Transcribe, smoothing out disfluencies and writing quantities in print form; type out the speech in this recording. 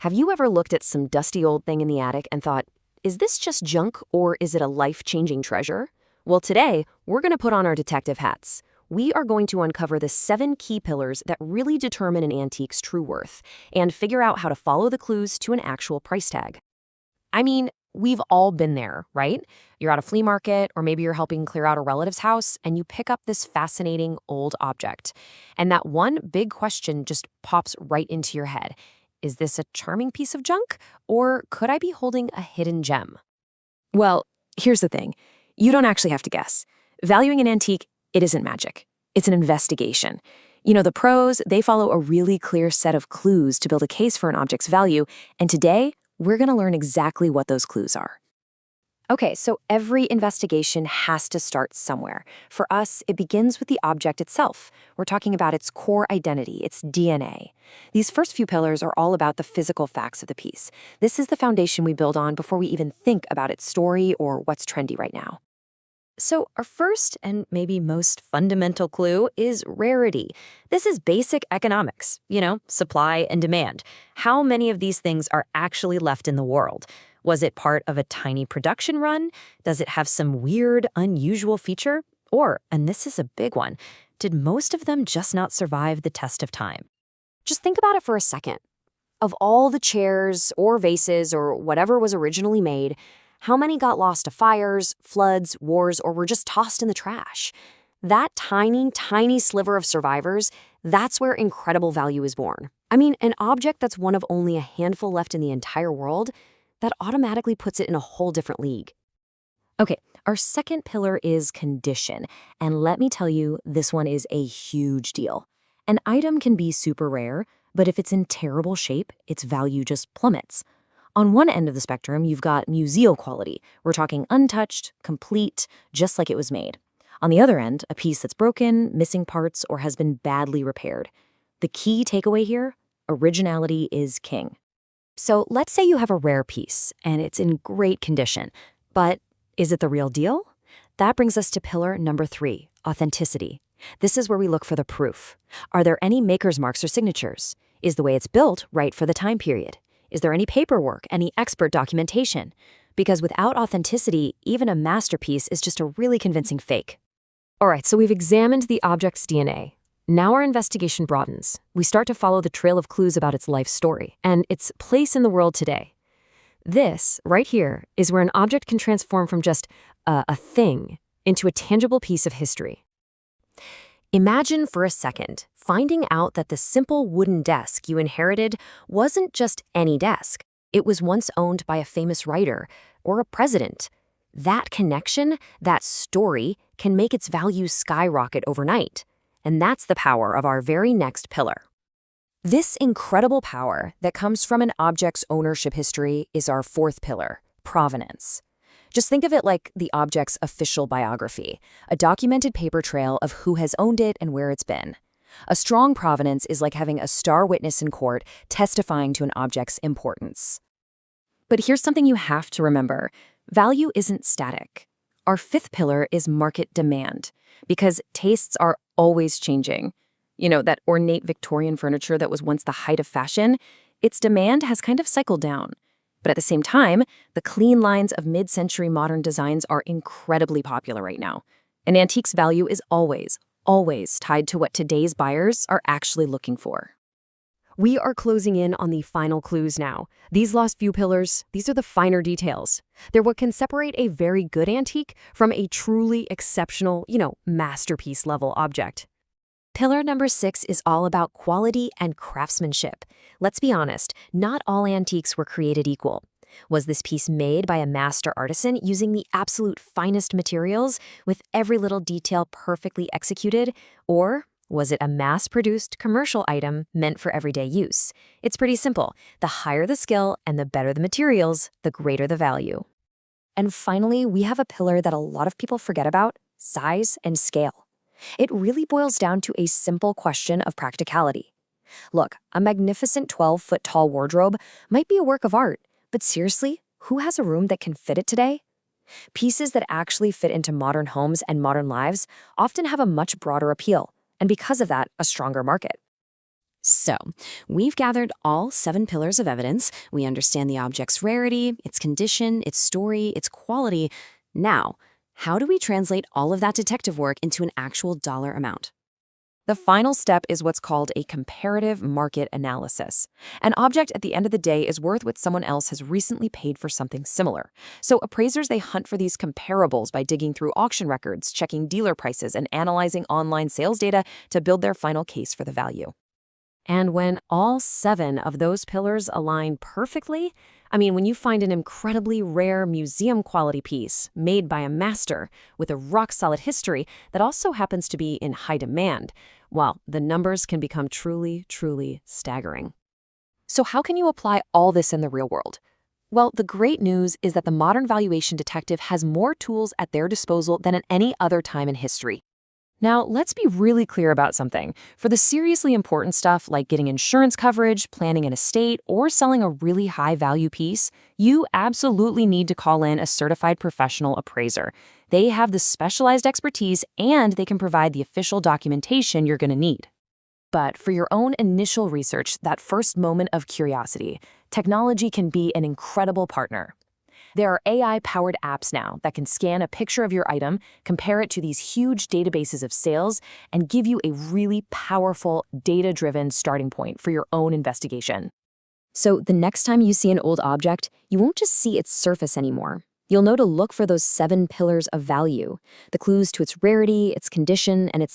Have you ever looked at some dusty old thing in the attic and thought, is this just junk or is it a life-changing treasure? Well, today, we're going to put on our detective hats. We are going to uncover the 7 key pillars that really determine an antique's true worth and figure out how to follow the clues to an actual price tag. I mean, we've all been there, right? You're at a flea market, or maybe you're helping clear out a relative's house, and you pick up this fascinating old object. And that one big question just pops right into your head. Is this a charming piece of junk, or could I be holding a hidden gem? Well, here's the thing. You don't actually have to guess. Valuing an antique, it isn't magic. It's an investigation. You know, the pros, they follow a really clear set of clues to build a case for an object's value, and today, we're going to learn exactly what those clues are. Okay, so every investigation has to start somewhere. For us, it begins with the object itself. We're talking about its core identity, its DNA. These first few pillars are all about the physical facts of the piece. This is the foundation we build on before we even think about its story or what's trendy right now. So our first and maybe most fundamental clue is rarity. This is basic economics, supply and demand. How many of these things are actually left in the world? Was it part of a tiny production run? Does it have some weird, unusual feature? Or, and this is a big one, did most of them just not survive the test of time? Just think about it for a second. Of all the chairs or vases or whatever was originally made, how many got lost to fires, floods, wars, or were just tossed in the trash? That tiny, tiny sliver of survivors, that's where incredible value is born. I mean, an object that's one of only a handful left in the entire world, that automatically puts it in a whole different league. Okay, our second pillar is condition, and let me tell you, this one is a huge deal. An item can be super rare, but if it's in terrible shape, its value just plummets. On one end of the spectrum, you've got museal quality. We're talking untouched, complete, just like it was made. On the other end, a piece that's broken, missing parts, or has been badly repaired. The key takeaway here, originality is king. So let's say you have a rare piece, and it's in great condition, but is it the real deal? That brings us to pillar number 3, authenticity. This is where we look for the proof. Are there any maker's marks or signatures? Is the way it's built right for the time period? Is there any paperwork, any expert documentation? Because without authenticity, even a masterpiece is just a really convincing fake. All right, so we've examined the object's DNA. Now our investigation broadens. We start to follow the trail of clues about its life story and its place in the world today. This, right here, is where an object can transform from just a thing into a tangible piece of history. Imagine for a second finding out that the simple wooden desk you inherited wasn't just any desk. It was once owned by a famous writer or a president. That connection, that story, can make its value skyrocket overnight. And that's the power of our very next pillar. This incredible power that comes from an object's ownership history is our 4th pillar, provenance. Just think of it like the object's official biography, a documented paper trail of who has owned it and where it's been. A strong provenance is like having a star witness in court testifying to an object's importance. But here's something you have to remember. Value isn't static. Our 5th pillar is market demand, because tastes are always changing. That ornate Victorian furniture that was once the height of fashion, its demand has kind of cycled down. But at the same time, the clean lines of mid-century modern designs are incredibly popular right now. An antique's value is always, always tied to what today's buyers are actually looking for. We are closing in on the final clues now. These last few pillars, these are the finer details. They're what can separate a very good antique from a truly exceptional, masterpiece-level object. Pillar number 6 is all about quality and craftsmanship. Let's be honest, not all antiques were created equal. Was this piece made by a master artisan using the absolute finest materials, with every little detail perfectly executed? Or was it a mass-produced commercial item meant for everyday use? It's pretty simple. The higher the skill and the better the materials, the greater the value. And finally, we have a pillar that a lot of people forget about, size and scale. It really boils down to a simple question of practicality. Look, a magnificent 12-foot tall wardrobe might be a work of art, but seriously, who has a room that can fit it today? Pieces that actually fit into modern homes and modern lives often have a much broader appeal, and because of that, a stronger market. So, we've gathered all 7 pillars of evidence. We understand the object's rarity, its condition, its story, its quality. Now, how do we translate all of that detective work into an actual dollar amount? The final step is what's called a comparative market analysis. An object at the end of the day is worth what someone else has recently paid for something similar. So appraisers, they hunt for these comparables by digging through auction records, checking dealer prices, and analyzing online sales data to build their final case for the value. And when all 7 of those pillars align perfectly, when you find an incredibly rare museum quality piece made by a master with a rock solid history that also happens to be in high demand, well, the numbers can become truly, truly staggering. So how can you apply all this in the real world? Well, the great news is that the modern valuation detective has more tools at their disposal than at any other time in history. Now, let's be really clear about something. For the seriously important stuff like getting insurance coverage, planning an estate, or selling a really high-value piece, you absolutely need to call in a certified professional appraiser. They have the specialized expertise and they can provide the official documentation you're going to need. But for your own initial research, that first moment of curiosity, technology can be an incredible partner. There are AI-powered apps now that can scan a picture of your item, compare it to these huge databases of sales, and give you a really powerful, data-driven starting point for your own investigation. So the next time you see an old object, you won't just see its surface anymore. You'll know to look for those 7 pillars of value, the clues to its rarity, its condition, and its